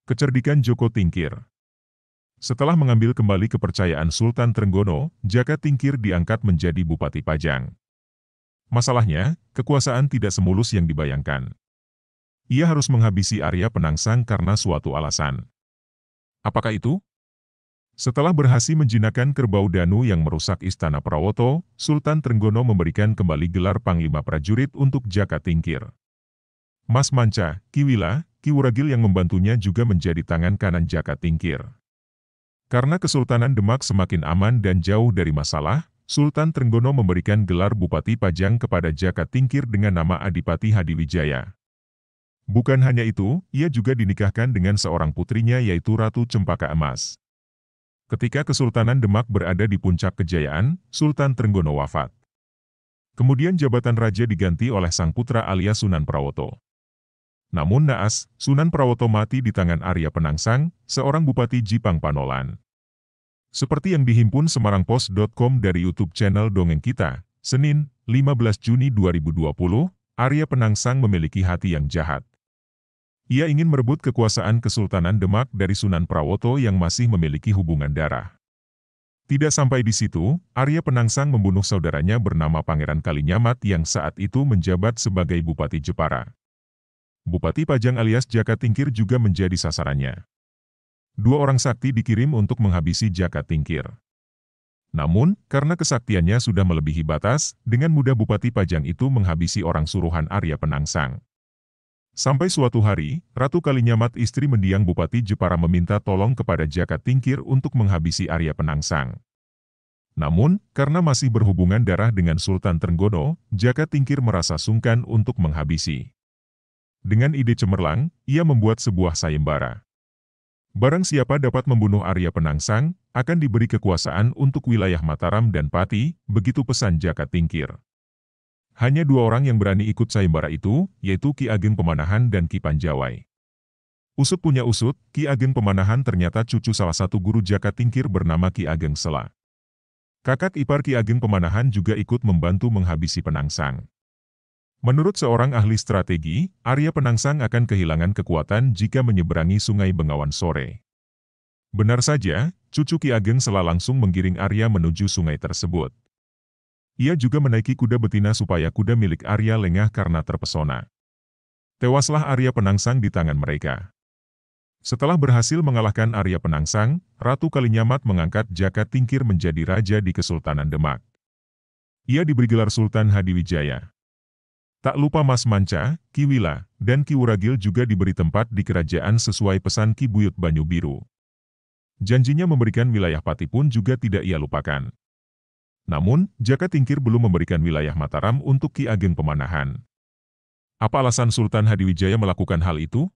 Kecerdikan Joko Tingkir. Setelah mengambil kembali kepercayaan Sultan Trenggono, Jaka Tingkir diangkat menjadi Bupati Pajang. Masalahnya, kekuasaan tidak semulus yang dibayangkan. Ia harus menghabisi Arya Penangsang karena suatu alasan. Apakah itu? Setelah berhasil menjinakkan Kerbau Danu yang merusak Istana Prawoto, Sultan Trenggono memberikan kembali gelar Panglima Prajurit untuk Jaka Tingkir. Mas Manca, Ki Wila, Ki Wuragil yang membantunya juga menjadi tangan kanan Jaka Tingkir. Karena Kesultanan Demak semakin aman dan jauh dari masalah, Sultan Trenggono memberikan gelar Bupati Pajang kepada Jaka Tingkir dengan nama Adipati Hadiwijaya. Bukan hanya itu, ia juga dinikahkan dengan seorang putrinya yaitu Ratu Cempaka Emas. Ketika Kesultanan Demak berada di puncak kejayaan, Sultan Trenggono wafat. Kemudian jabatan raja diganti oleh sang putra alias Sunan Prawoto. Namun naas, Sunan Prawoto mati di tangan Arya Penangsang, seorang Bupati Jipang Panolan. Seperti yang dihimpun semarangpost.com dari YouTube channel Dongeng Kita, Senin, 15 Juni 2020, Arya Penangsang memiliki hati yang jahat. Ia ingin merebut kekuasaan Kesultanan Demak dari Sunan Prawoto yang masih memiliki hubungan darah. Tidak sampai di situ, Arya Penangsang membunuh saudaranya bernama Pangeran Kalinyamat yang saat itu menjabat sebagai Bupati Jepara. Bupati Pajang alias Jaka Tingkir juga menjadi sasarannya. Dua orang sakti dikirim untuk menghabisi Jaka Tingkir. Namun, karena kesaktiannya sudah melebihi batas, dengan mudah Bupati Pajang itu menghabisi orang suruhan Arya Penangsang. Sampai suatu hari, Ratu Kalinyamat istri mendiang Bupati Jepara meminta tolong kepada Jaka Tingkir untuk menghabisi Arya Penangsang. Namun, karena masih berhubungan darah dengan Sultan Trenggono, Jaka Tingkir merasa sungkan untuk menghabisi. Dengan ide cemerlang, ia membuat sebuah sayembara. Barang siapa dapat membunuh Arya Penangsang, akan diberi kekuasaan untuk wilayah Mataram dan Pati, begitu pesan Jaka Tingkir. Hanya dua orang yang berani ikut sayembara itu, yaitu Ki Ageng Pemanahan dan Ki Panjawai. Usut punya usut, Ki Ageng Pemanahan ternyata cucu salah satu guru Jaka Tingkir bernama Ki Ageng Sela. Kakak ipar Ki Ageng Pemanahan juga ikut membantu menghabisi Penangsang. Menurut seorang ahli strategi, Arya Penangsang akan kehilangan kekuatan jika menyeberangi Sungai Bengawan sore. Benar saja, cucu Ki Ageng Sela langsung menggiring Arya menuju sungai tersebut. Ia juga menaiki kuda betina supaya kuda milik Arya lengah karena terpesona. Tewaslah Arya Penangsang di tangan mereka. Setelah berhasil mengalahkan Arya Penangsang, Ratu Kalinyamat mengangkat Jaka Tingkir menjadi raja di Kesultanan Demak. Ia diberi gelar Sultan Hadiwijaya. Tak lupa Mas Manca, Ki Wila, dan Ki Wuragil juga diberi tempat di kerajaan sesuai pesan Ki Buyut Banyu Biru. Janjinya memberikan wilayah Pati pun juga tidak ia lupakan. Namun, Jaka Tingkir belum memberikan wilayah Mataram untuk Ki Ageng Pemanahan. Apa alasan Sultan Hadiwijaya melakukan hal itu?